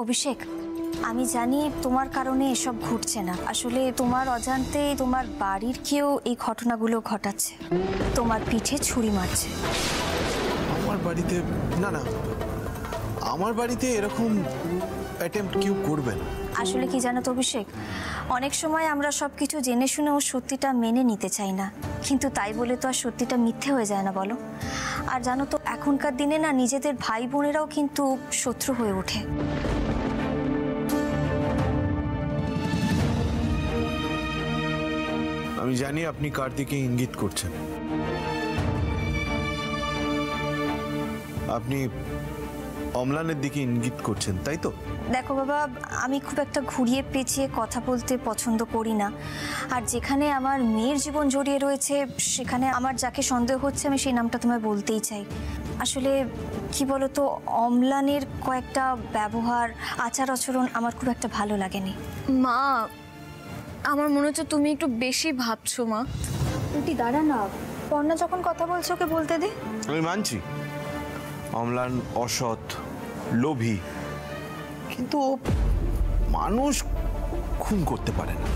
অভিষেক, আমি জানি তোমার কারণে এসব ঘটছে না, আসলে তোমার অজান্তে তোমার বাড়ির কেউ এই ঘটনাগুলো ঘটাচ্ছে, তোমার পিঠে ছুরি মারছে। আমার বাড়িতে? না না, আমার বাড়িতে এরকম অ্যাটেম্প্ট কেউ করবে না। আসলে কি জানো তো অভিষেক, অনেক সময় আমরা সব কিছু জেনে শুনেও সত্যিটা মেনে নিতে চাই না, কিন্তু তাই বলে তো আর সত্যিটা মিথ্যে হয়ে যায় না বলো। আর জানো তো এখনকার দিনে না নিজেদের ভাই বোনেরাও কিন্তু শত্রু হয়ে ওঠে। আমি জানি আপনি কার দিকে ইঙ্গিত করছেন। আপনি অম্লানের দিকে ইঙ্গিত করছেন, তাই তো? দেখো বাবা, আমি খুব একটা ঘুরিয়ে পেঁচিয়ে কথা বলতে পছন্দ করি না, আর যেখানে আমার মেয়ের জীবন জড়িয়ে রয়েছে সেখানে আমার যাকে সন্দেহ হচ্ছে আমি সেই নামটা তোমায় বলতেই চাই। আসলে কি বলতো, অম্লানের কয়েকটা ব্যবহার আচার আচরণ আমার খুব একটা ভালো লাগেনি। মা, আমার মনে হচ্ছে তুমি একটু বেশি ভাবছো মা। তুই দাঁড়া না, পর্ণা যখন কথা বলছো ওকে বলতে দে। আমি মানছি অম্লান অসৎ, লোভী, কিন্তু মানুষ খুন করতে পারে না।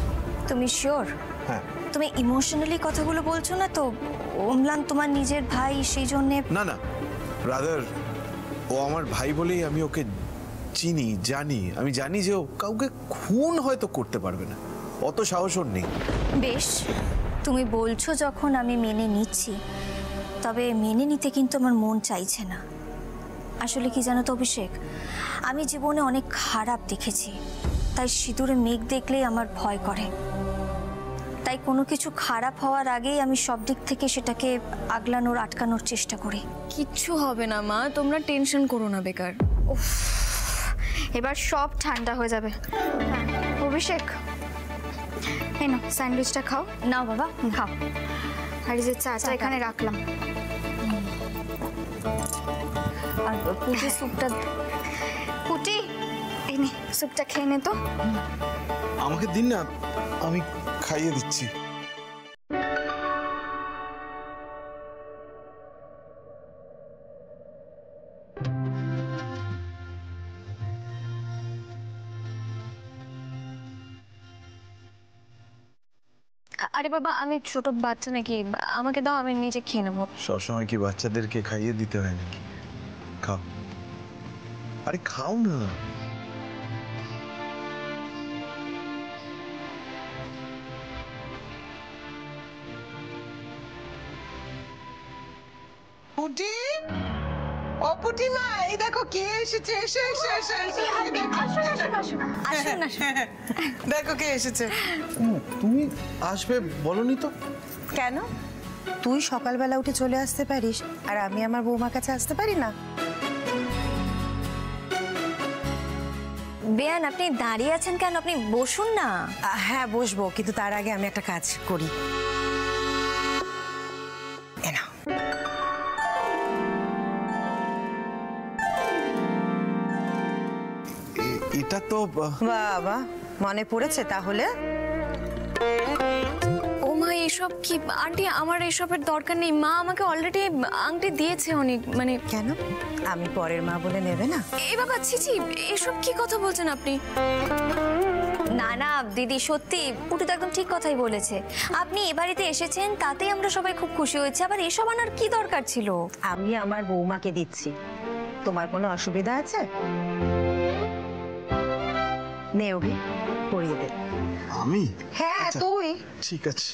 তুমি শিওর? হ্যাঁ। তুমি ইমোশনালি কথাগুলো বলছো না তো? অম্লান তোমার নিজের ভাই, সেই জন্যে? না না, ব্রাদার, ও আমার ভাই বলেই আমি ওকে চিনি, জানি। আমি জানি যে ও কাউকে খুন হয়তো করতে পারবে না, অত সাহস ওর নেই। বেশ, তুমি বলছো যখন আমি মেনে নিচ্ছি, তবে মেনে নিতে কিন্তু আমার মন চাইছে না। আসলে কি জানো তো অভিষেক, আমি জীবনে অনেক খারাপ দেখেছি, তাই সিঁদুরে মেঘ দেখলেই আমার ভয় করে। তাই কোনো কিছু খারাপ হওয়ার আগেই আমি সব দিক থেকে সেটাকে আগলানোর, আটকানোর চেষ্টা করি। কিচ্ছু হবে না মা, তোমরা টেনশন করো না বেকার। উফ, এবার সব ঠান্ডা হয়ে যাবে। অভিষেক, এই নাও স্যান্ডউইচটা খাও। নাও বাবা, খাও। আর এই যে চাটা এখানে রাখলাম। আর পুটি স্যুপটা। পুটি, এই নে স্যুপটা খেয়ে নে তো। আমাকে দিন না, আমি খাইয়ে দিচ্ছি। আরে বাবা, আমি ছোট বাচ্চা নাকি? আমাকে দাও, আমি নিজে খেয়ে নেবো। সবসময় কি বাচ্চাদেরকে খাইয়ে দিতে হয় নাকি? খাও, আরে খাও না। পুটি, ও পুটি মা, এই দেখো কে এসেছে। এসে এসে এসে এসে আসুন না। দেখো কে এসেছে। তুমি আসবে বলনি তো? কেন? তুই সকালবেলা উঠে চলে আসতে পারিস আর আমি আমার বৌমার কাছে আসতে পারি না? বেয়ান, আপনি দাঁড়িয়ে আছেন কেন? আপনি বসুন না। হ্যাঁ বসবো, কিন্তু তার আগে আমি একটা কাজ করি। এটা তো বাবা, মনে পড়েছে তাহলে? ও মা, এসব কি? আন্টি, আমার এসবের দরকার নেই। মা আমাকে অলরেডি আংটি দিয়েছে অনেক। মানে কেন? আমি পরের মা বলে নেবে না? এ বাবা, ছিছি, এসব কি কথা বলছেন আপনি? না না দিদি, সত্যি পুটু তো একদম ঠিক কথাই বলেছে। আপনি এ বাড়িতে এসেছেন, তাতেই আমরা সবাই খুব খুশি হয়েছি। আবার এসব আনার কি দরকার ছিল? আমি আমার বৌমাকে দিচ্ছি, তোমার কোনো অসুবিধা আছে? নে অভি, পরিয়ে দে। আমি? হ্যাঁ তুই। ঠিক আছে।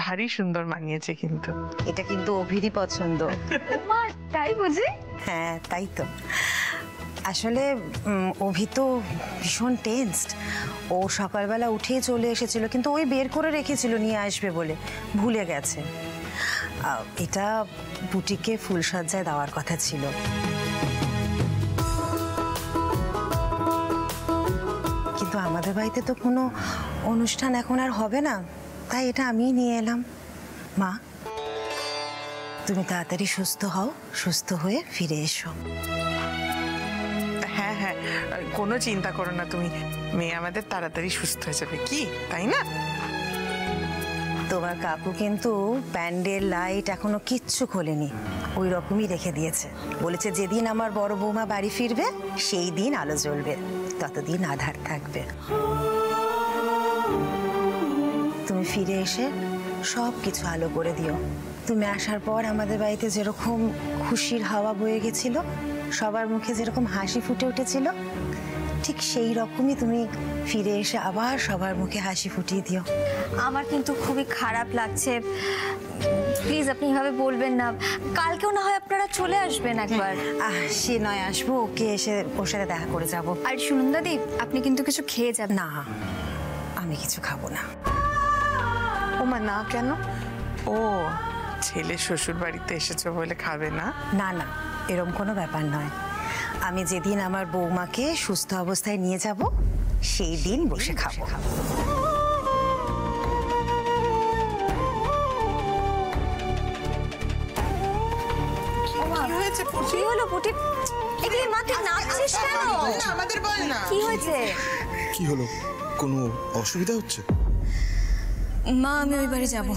ভারী সুন্দর মানিয়েছে কিন্তু। এটা কিন্তু অভিরই পছন্দ। মা, তাই বুঝি? হ্যাঁ তাই তো। আসলে অভি তো ভীষণ টেন্সড। ও সকালবেলা উঠেই চলে এসেছিল, কিন্তু ওই বের করে রেখেছিল নিয়ে আসবে বলে, ভুলে গেছে। এটা বুটিকে ফুলসজ্জায় দেওয়ার কথা ছিল। কিন্তু আমাদের বাড়িতে তো কোনো অনুষ্ঠান এখন আর হবে না, তাই এটা আমিই নিয়ে এলাম। মা, তুমি তাড়াতাড়ি সুস্থ হও, সুস্থ হয়ে ফিরে এসো। হ্যাঁ হ্যাঁ, কোনো চিন্তা করো না তুমি, মেয়ে আমাদের তাড়াতাড়ি সুস্থ হয়ে যাবে, কি তাই না? তোমার কাকু কিন্তু প্যান্ডেল লাইট এখনো কিচ্ছু খোলেনি, ওই রকমই রেখে দিয়েছে। বলেছে যেদিন আমার বড় বৌমা বাড়ি ফিরবে সেই দিন আলো জ্বলবে, ততদিন আধার থাকবে। তুমি ফিরে এসে সব কিছু আলো করে দিও। তুমি আসার পর আমাদের বাড়িতে যেরকম খুশির হাওয়া বয়ে গেছিল, সবার মুখে যেরকম হাসি ফুটে উঠেছিল, ঠিক সেই রকমই তুমি ফিরে এসে আবার সবার মুখে হাসি ফুটিয়ে দিও। আমার কিন্তু খুবই খারাপ লাগছে, প্লিজ আপনি এভাবে বলবেন না। কালকেও না হয় আপনারা চলে আসবেন একবার। সে নয়, আসবো, ওকে এসে ওর সাথে দেখা করে যাব। আর শুনুন দাদি, আপনি কিন্তু কিছু খেয়ে যাবেন। না, আমি কিছু খাবো না। ও মা, না কেন? ও, ছেলে শ্বশুর বাড়িতে এসেছো বলে খাবে না? না না, এরকম কোনো ব্যাপার নয়। আমি যেদিন আমার বৌমাকে সুস্থ অবস্থায় নিয়ে যাব সেই দিন বসে খাবো। কি হয়েছে কি হলো পুটি? এগুলি মা তুই নাচছিস কেন? আমাদের বল না। কি হয়েছে? কি হলো? কোনো অসুবিধা হচ্ছে? মা, আমি ওই বাড়ি যাব।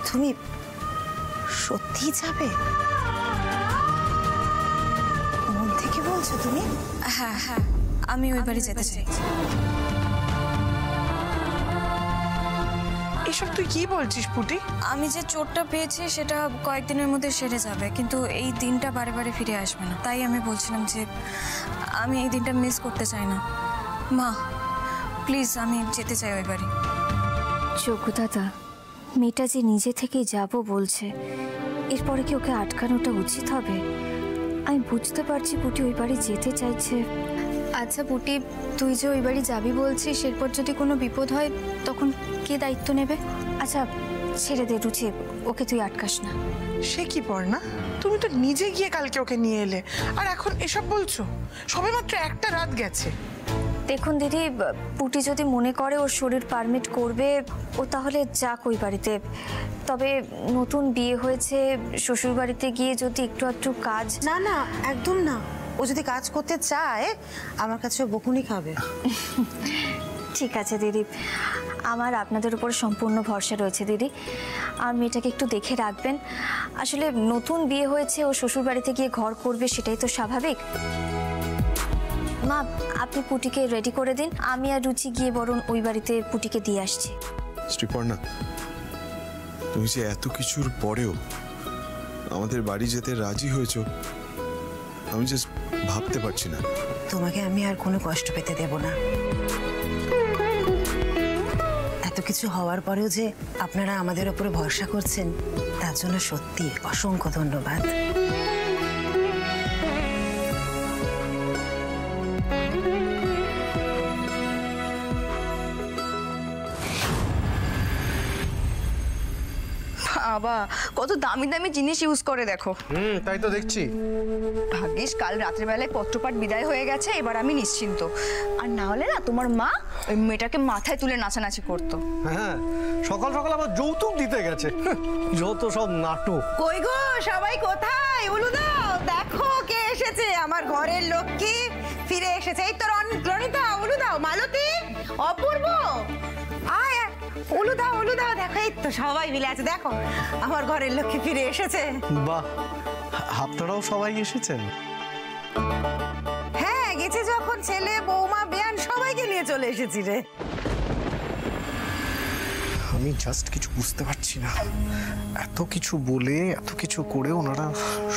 তুমি সত্যি যাবে? মন থেকে বলছো তুমি? হ্যাঁ হ্যাঁ, আমি ওই বাড়ি যেতে চাই। এসব তুই কি বলছিস পুটি? আমি যে চোটটা পেয়েছি সেটা কয়েকদিনের মধ্যে সেরে যাবে, কিন্তু এই দিনটা বারে বারে ফিরে আসবে না। তাই আমি বলছিলাম যে আমি এই দিনটা মিস করতে চাই না। মা প্লিজ, আমি যেতে চাই ওই বাড়ি। যোগ্য দাদা, মেয়েটা যে নিজে থেকেই যাব বলছে, এরপরে কি ওকে আটকানোটা উচিত হবে? আমি বুঝতে পারছি পুটি ওই বাড়ি যেতে চাইছে। আচ্ছা পুটি, তুই যে ওই বাড়ি যাবি বলছিস, এরপর যদি কোনো বিপদ হয় তখন কে দায়িত্ব নেবে? আচ্ছা ছেড়ে দে রুচি, ওকে তুই আটকাস না। সে কি পড় না, তুমি তো নিজে গিয়ে কালকে ওকে নিয়ে এলে, আর এখন এসব বলছো? সবেমাত্র একটা রাত গেছে। দেখুন দিদি, পুটি যদি মনে করে ওর শরীর পারমিট করবে, ও তাহলে যাক ওই বাড়িতে। তবে নতুন বিয়ে হয়েছে, শ্বশুর বাড়িতে গিয়ে যদি একটু একটু কাজ। না না, একদম না। ও যদি কাজ করতে চায় আমার কাছে বকুনি খাবে। ঠিক আছে দিদি, আমার আপনাদের উপর সম্পূর্ণ ভরসা রয়েছে দিদি। আর মেয়েটাকে একটু দেখে রাখবেন। আসলে নতুন বিয়ে হয়েছে, ও শ্বশুর বাড়িতে গিয়ে ঘর করবে, সেটাই তো স্বাভাবিক। মা, আপনি পুটিকে রেডি করে দিন, আমি আর রুচি গিয়ে বরং ওই বাড়িতে পুটিকে দিয়ে আসছি। শ্রীপর্ণা, তুমি যে এত কিছুর পরেও আমাদের বাড়ি যেতে রাজি হয়েছো, আমি জাস্ট ভাবতে পারছি না। তোমাকে আমি আর কোনো কষ্ট পেতে দেব না। এত কিছু হওয়ার পরেও যে আপনারা আমাদের উপরে ভরসা করছেন, তার জন্য সত্যি অসংখ্য ধন্যবাদ। বাবা, কত দামি দামি জিনিস ইউজ করে দেখো। তাই তো দেখছি। ভাগ্যিস কাল রাত্রেবেলায় পত্রপাঠ বিদায় হয়ে গেছে, এবার আমি নিশ্চিন্ত। আর না হলে না তোমার মা ওই মেয়েটাকে মাথায় তুলে নাচানাচি করতো। হ্যাঁ, সকাল সকাল আবার যৌতুক দিতে গেছে, যত সব নাটক। কই গো, সবাই কোথায়? উলু দাও, দেখো কে এসেছে, আমার ঘরের লক্ষ্মী ফিরে এসেছে। এই তো রনিতা, উলু দাও। মালতী, অপূর্ব, আয় উলু দাও, উলু দাও। দেখো এই তো সবাই মিলে আছে, দেখো আমার ঘরের লক্ষ্মী ফিরে এসেছে। বাহ, আপনারাও সবাই এসেছেন? হ্যাঁ, গেছে যখন, ছেলে বৌমা বেয়ান সবাইকে নিয়ে চলে এসেছি রে। আমি জাস্ট কিছু বুঝতে পারছি না, এত কিছু বলে এত কিছু করে ওনারা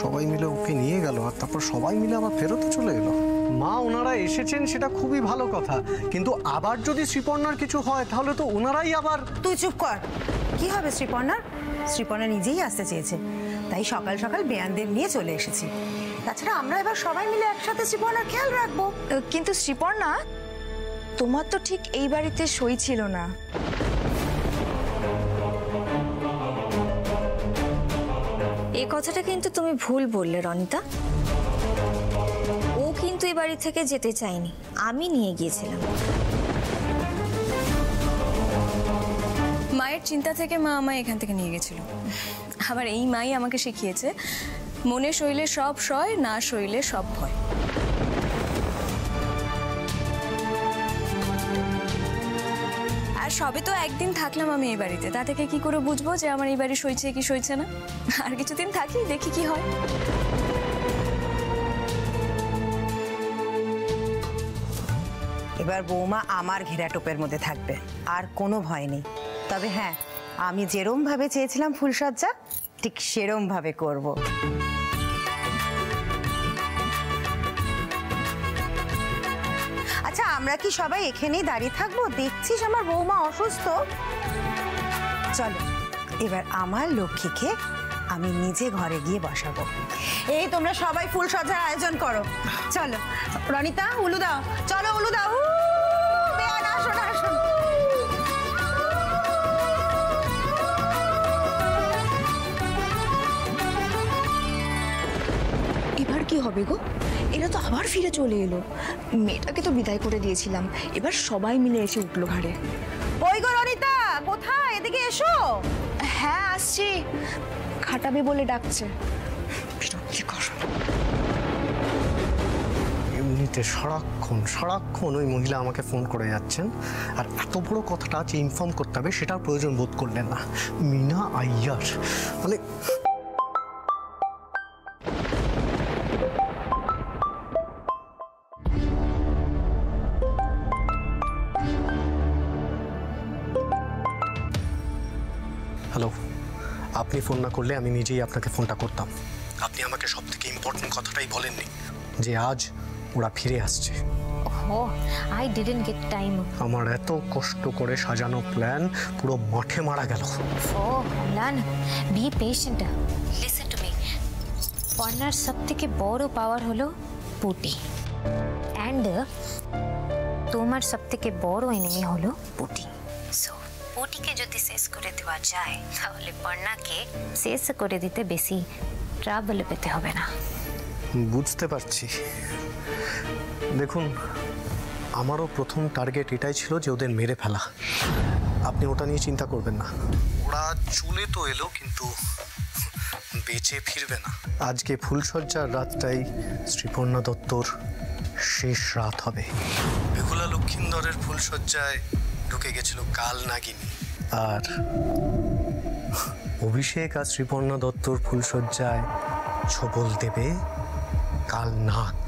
সবাই মিলে ওকে নিয়ে গেল, আর তারপর সবাই মিলে আবার ফেরত চলে এলো। মা, ওনারা এসেছেন সেটা খুবই ভালো কথা, কিন্তু আবার যদি শ্রীপর্ণার কিছু হয় তাহলে তো ওনারাই আবার। তুই চুপ কর। কি হবে শ্রীপর্ণার? শ্রীপর্ণা নিজেই আসতে চেয়েছে। তাই সকাল সকাল বেয়ানদের নিয়ে চলে এসেছি। তাছাড়া আমরা এবার সবাই মিলে একসাথে শ্রীপর্ণার খেয়াল রাখবো। কিন্তু শ্রীপর্ণা, তোমার তো ঠিক এই বাড়িতে সই ছিল না। এই কথাটা কিন্তু তুমি ভুল বললে রনিতা। ও কিন্তু এই বাড়ি থেকে যেতে চায়নি, আমি নিয়ে গিয়েছিলাম। মায়ের চিন্তা থেকে মা আমায় এখান থেকে নিয়ে গেছিল। আবার এই মাই আমাকে শিখিয়েছে মনে সইলে সব সয়, না সইলে সব ভয়। আর সবে তো একদিন থাকলাম আমি এই বাড়িতে, তা থেকে কি করে বুঝবো যে আমার এই বাড়ি সইছে কি সইছে না? আর কিছুদিন থাকি, দেখি কি হয়। এবার বৌমা আমার ঘেরাটোপের মধ্যে থাকবে, আর কোনো ভয় নেই। তবে হ্যাঁ, আমি যেরম ভাবে চেয়েছিলাম ফুলসজ্জা ঠিক সেরম ভাবে করব। আচ্ছা, আমরা কি সবাই এখানেই দাঁড়িয়ে থাকবো? দেখছিস আমার বৌমা অসুস্থ। চলো এবার আমার লক্ষ্মীকে আমি নিজে ঘরে গিয়ে বসাবো। এই তোমরা সবাই ফুলসজ্জার আয়োজন করো। চলো রনিতা, উলু দাও। চলো উলু দাও। বেয়ান আসো না, আসো। এবার কি হবে গো? এরা তো আবার ফিরে চলে এলো। মেয়েটাকে তো বিদায় করে দিয়েছিলাম, এবার সবাই মিলে এসে উঠলো ঘাড়ে। ওই গো রনিতা, কোথায়? এদিকে এসো। হ্যাঁ আসছি, খাটাবে বলে ডাকছে। কি করো? এমনিতে সারাক্ষণ ওই মহিলা আমাকে ফোন করে যাচ্ছেন, আর এত বড় কথাটা যে ইনফর্ম করতে হবে সেটার প্রয়োজন বোধ করলেন না। মিনা আইয়ার মানে হ্যালো, আপনি ফোন না করলে আমি নিজেই আপনাকে ফোনটা করতাম। আপনি আমাকে সব থেকে ইম্পর্টেন্ট কথাটাই বলেননি, যে আজ ওরা ফিরে আসছে। Oh, I didn't get time. আমার এত কষ্ট করে সাজানো প্ল্যান পুরো মাঠে মারা গেল। Oh, Lan, be patient. Listen to me. পর্ণার সব থেকে বড় পাওয়ার হলো পুটি, অ্যান্ড তোমার সব থেকে বড় এনিমি হলো পুটি। সো পুটিকে যদি শেষ করে দেওয়া যায় তাহলে পর্ণাকে শেষ করে দিতে বেশি ট্রাবল পেতে হবে না। বুঝতে পারছি। দেখুন, আমারও প্রথম টার্গেট এটাই ছিল যে ওদের মেরে ফেলা। আপনি ওটা নিয়ে চিন্তা করবেন না। ওরা চলে তো এলো, কিন্তু বেঁচে ফিরবে না। আজকে ফুলসজ্জার রাতটাই শ্রীপর্ণা দত্তর শেষ রাত হবে। বেহুলা লক্ষিন্দরের ফুলসজ্জায় ঢুকে গেছিল কাল নাগিনী, আর অভিষেক আর শ্রীপর্ণা দত্তর ফুলসজ্জায় ছবল দেবে কাল নাগ।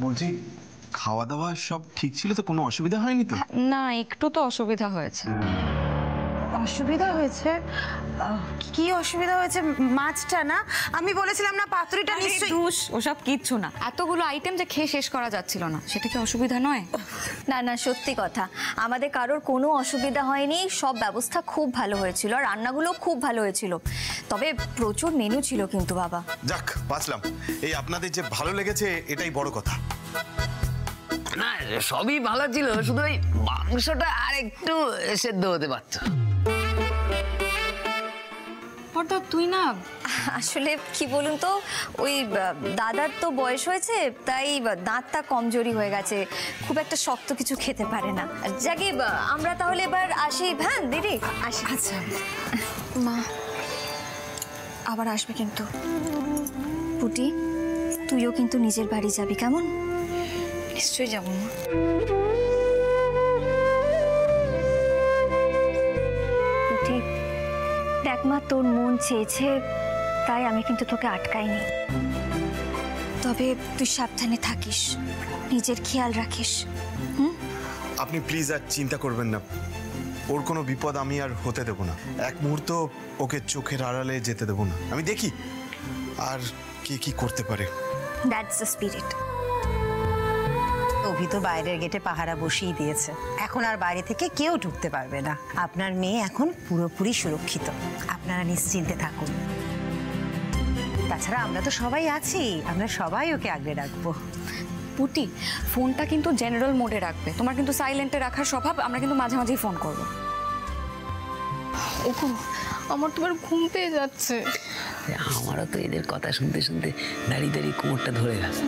বলছি, খাওয়া দাওয়া সব ঠিক ছিল তো? কোনো অসুবিধা হয়নি তো? না, একটু তো অসুবিধা হয়েছে। অসুবিধা হয়েছে? কি অসুবিধা হয়েছে? মাছটা না? আমি বলেছিলাম না পাতুরিটা নিশ্চয়ই। দুষ, ওসব কিচ্ছু না। এতগুলো আইটেম যে খেয়ে শেষ করা যাচ্ছিল না, সেটা কি অসুবিধা নয়? না না, সত্যি কথা, আমাদের কারোর কোনো অসুবিধা হয়নি। সব ব্যবস্থা খুব ভালো হয়েছিল, আর রান্নাগুলো খুব ভালো হয়েছিল। তবে প্রচুর মেনু ছিল কিন্তু বাবা। যাক, বাঁচলাম। এই আপনাদের যে ভালো লেগেছে এটাই বড় কথা। না, সবই ভালো ছিল, শুধু ওই মাংসটা আর একটু সেদ্ধ হতে পারত। হঠাৎ তুই না, আসলে কি বলুন তো, ওই দাদার তো বয়স হয়েছে, তাই দাঁতটা কমজোরি হয়ে গেছে, খুব একটা শক্ত কিছু খেতে পারে না। যাকে আমরা তাহলে এবার আসি। হ্যাঁ দিদি, আসি। আচ্ছা মা, আবার আসবে কিন্তু। পুটি, তুইও কিন্তু নিজের বাড়ি যাবি, কেমন? নিশ্চয়ই যাবো মা। পুটি, দেখ মা, তোর মন চেয়েছে তাই আমি কিন্তু তোকে আটকাইনি। তবে তুই সাবধানে থাকিস, নিজের খেয়াল রাখিস। আপনি প্লিজ আর চিন্তা করবেন না। ওর কোনো বিপদ আমি আর হতে দেব না। এক মুহূর্ত ওকে চোখের আড়ালে যেতে দেব না। আমি দেখি আর কে কি করতে পারে। That's the spirit. অভি তো বাইরের গেটে পাহারা বসিয়ে দিয়েছে, এখন আর বাইরে থেকে কেউ ঢুকতে পারবে না। আপনার মেয়ে এখন পুরোপুরি সুরক্ষিত, আপনারা নিশ্চিন্তে থাকুন। তাছাড়া আমরা তো সবাই আছি, আমরা সবাই ওকে আগলে রাখবো। পুটি, ফোনটা কিন্তু জেনারেল মোডে রাখবে। তোমার কিন্তু সাইলেন্টে রাখার স্বভাব, আমরা কিন্তু মাঝে মাঝেই ফোন করবো। ওগো, আমার তোমার ঘুম পেয়ে যাচ্ছে। আমারও তো এদের কথা শুনতে শুনতে দাঁড়িয়ে দাঁড়িয়ে কোমরটা ধরে গেছে।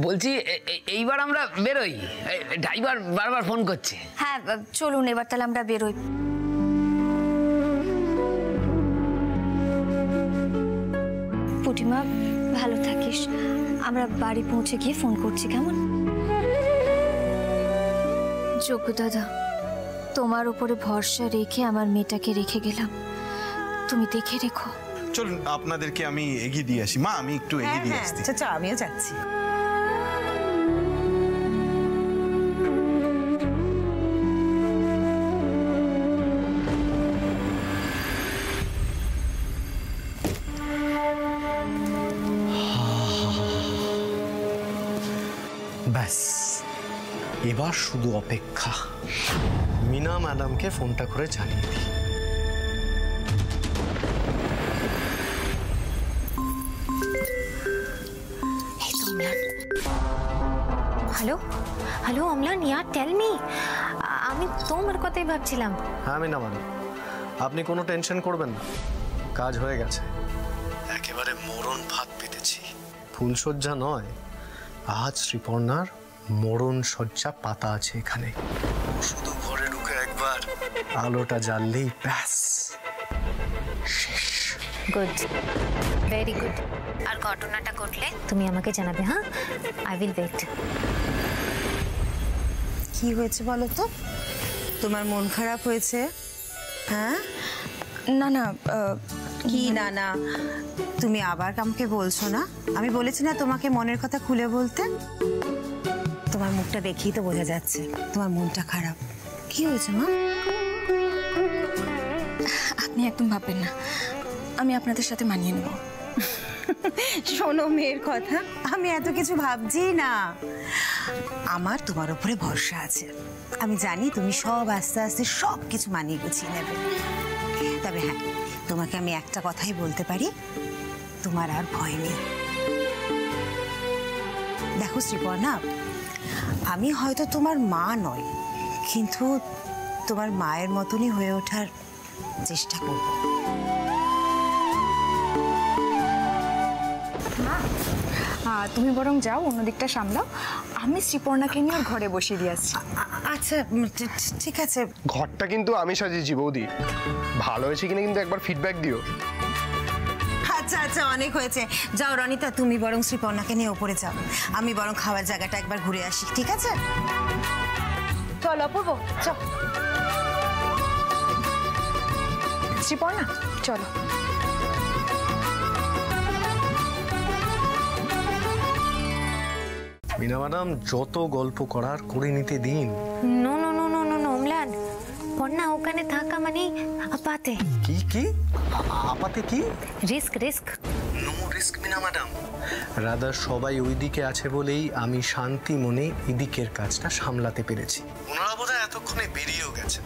বলছি এইবার আমরা বেরোই, ড্রাইভার বারবার ফোন করছে। হ্যাঁ চলুন এবার তাহলে আমরা বেরোই। পুটিমা ভালো থাকিস, আমরা বাড়ি পৌঁছে গিয়ে ফোন করছি, কেমন? যোগ্য দাদা, তোমার উপরে ভরসা রেখে আমার মেয়েটাকে রেখে গেলাম, তুমি দেখে রেখো। চলুন আপনাদেরকে আমি এগিয়ে দিয়ে আসি। মা আমি একটু এগিয়ে দিয়ে আসছি। আচ্ছা আমিও যাচ্ছি। ব্যাস, এবার শুধু অপেক্ষা। মিনা ম্যাডামকে ফোনটা করে জানিয়ে দিই। হ্যালো হ্যালো অম্লান, ইয়ার টেল মি। আমি তোমার কথাই ভাবছিলাম। হ্যাঁ মিনা ম্যাডাম, আপনি কোনো টেনশন করবেন না, কাজ হয়ে গেছে। একেবারে মরণ ফাঁদ পেতেছি। ফুলসজ্জা নয়, আজ শ্রীপর্ণার মরণ সজ্জা পাতা আছে এখানে। শুধু ঘরে ঢুকে একবার আলোটা জ্বাললেই ব্যাস শেষ। Good, very good. আর ঘটনাটা ঘটলে তুমি আমাকে জানাবে। হ্যাঁ, আই উইল ওয়েট। কি হয়েছে বলো তো? তোমার মন খারাপ হয়েছে? হ্যাঁ না না, কি না না, তুমি আবার আমাকে বলছো না? আমি বলেছি না তোমাকে মনের কথা খুলে বলতে? তোমার মুখটা দেখেই তো বোঝা যাচ্ছে তোমার মনটা খারাপ। কি হয়েছে মা? আপনি একদম ভাববেন না, আমি আপনাদের সাথে মানিয়ে নেব। শোনো মেয়ের কথা, আমি এত কিছু ভাবছি না। আমার তোমার উপরে ভরসা আছে, আমি জানি তুমি সব আস্তে আস্তে সব কিছু মানিয়ে গুছিয়ে নেবে। তবে হ্যাঁ, তোমাকে আমি একটা কথাই বলতে পারি, তোমার আর ভয় নেই। দেখো শ্রীপর্ণা, আমি হয়তো তোমার মা নই, কিন্তু তোমার মায়ের মতনই হয়ে ওঠার চেষ্টা করব। তুমি বরং যাও, অন্য দিকটা সামলাও। আমি শ্রীপর্ণাকে নিয়ে ওর ঘরে বসিয়ে দিয়ে আসছি। আচ্ছা ঠিক আছে। ঘরটা কিন্তু আমি সাজিয়েছি বৌদি, ভালো হয়েছে কিনা কিন্তু একবার ফিডব্যাক দিও। আচ্ছা আচ্ছা, অনেক হয়েছে। যাও রনিতা, তুমি বরং শ্রীপর্ণাকে নিয়ে ওপরে যাও, আমি বরং খাওয়ার জায়গাটা একবার ঘুরে আসি, ঠিক আছে? চল অপূর্ব, চল। শ্রীপর্ণা চলো। মিনা ম্যাডাম, যত গল্প করার করে নিতে দিন। No no no no no no Amlan, Parna ওখানে থাকা মানে আপাতে। কি কি আপাতে? কি risk? Risk no risk Mina madam. Radha সবাই ওইদিকে আছে বলেই আমি শান্তি মনে এদিকের কাজটা সামলাতে পেরেছি। ওনারা বোধহয় এতক্ষণে বেরিয়েও গেছে,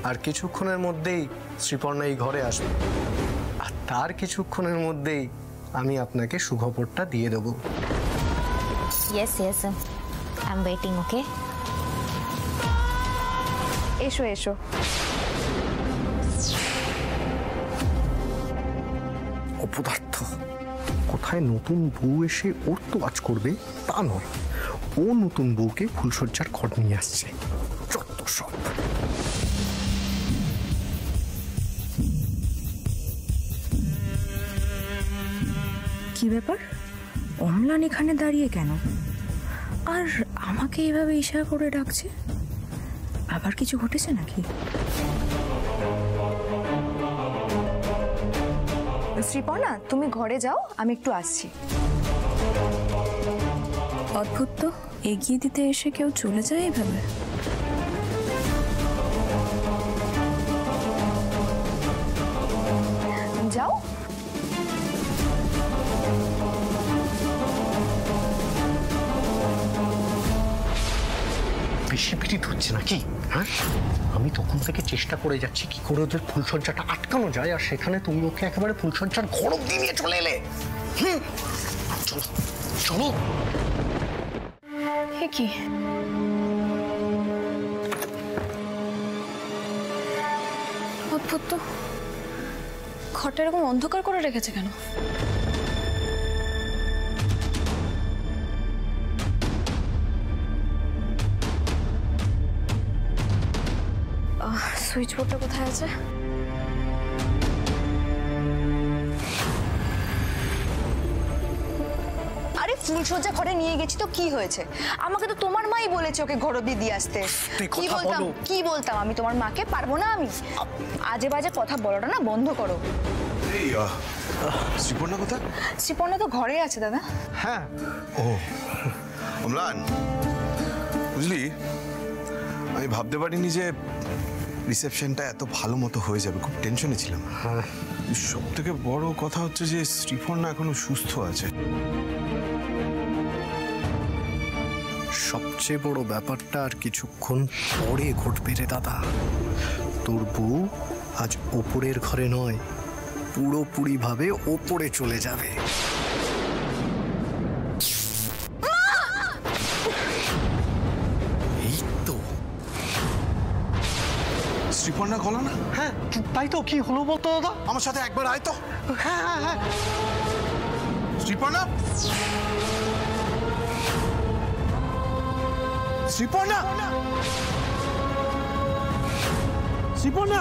আর কিছুক্ষণের মধ্যেই শ্রীপর্ণা এই ঘরে আসবে, আর তার কিছুক্ষণের মধ্যেই আমি আপনাকে সুখবরটা দিয়ে দেবো। Yes, yes. I'm waiting, okay? এসো এসো। অপদার্থ, কোথায় নতুন বউ এসে ওর তো কাজ করবে তা নয়, ও নতুন বউকে ফুলসজ্জার ঘর নিয়ে আসছে। যত সব। কি ব্যাপার, অম্লান এখানে দাঁড়িয়ে কেন, আর আমাকে এভাবে ইশারা করে ডাকছে? আবার কিছু ঘটেছে নাকি? শ্রীপর্ণা, তুমি ঘরে যাও, আমি একটু আসছি। অদ্ভুত তো, এগিয়ে দিতে এসে কেউ চলে যায় এভাবে। উচিত হচ্ছে না কি? হ্যাঁ, আমি তখন থেকে চেষ্টা করে যাচ্ছি কি করে ওদের ফুলসজ্জাটা আটকানো যায়, আর সেখানে তুমি ওকে একেবারে ফুলসজ্জার ঘর অব্দি নিয়ে চলে এলে। চলো চলো। কি অদ্ভুত তো, ঘরটা এরকম অন্ধকার করে রেখেছে কেন? সুইচ বোর্ডটা কোথায় আছে? আরে ফুলসজ্জা ঘরে নিয়ে গেছি তো কি হয়েছে? আমাকে তো তোমার মাই বলেছে ওকে ঘর অব্দি দিয়ে আসতে। কি বলতাম আমি তোমার মাকে? পারবো না আমি। আজে বাজে কথা বলাটা না বন্ধ করো। এই শ্রীপর্ণা কোথায়? শ্রীপর্ণা তো ঘরে আছে দাদা। হ্যাঁ। ও অম্লান, বুঝলি আমি ভাবতে পারিনি যে রিসেপশনটা এত ভালো মতো হয়ে যাবে, খুব টেনশনে ছিলাম। হ্যাঁ, সব থেকে বড় কথা হচ্ছে যে শ্রীপর্ণা এখনো সুস্থ আছে। সবচেয়ে বড় ব্যাপারটা আর কিছুক্ষণ পরে ঘটবে রে দাদা। তোর বউ আজ ওপরের ঘরে নয়, পুরোপুরি ভাবে ওপরে চলে যাবে। এই তো শ্রীপর্ণা গলা না? হ্যাঁ, তাই তো। কি হলো বলতো দাদা? আমার সাথে একবার আয় তো। হ্যাঁ হ্যাঁ হ্যাঁ। শ্রীপর্ণা, শ্রীপর্ণা, শ্রীপর্ণা।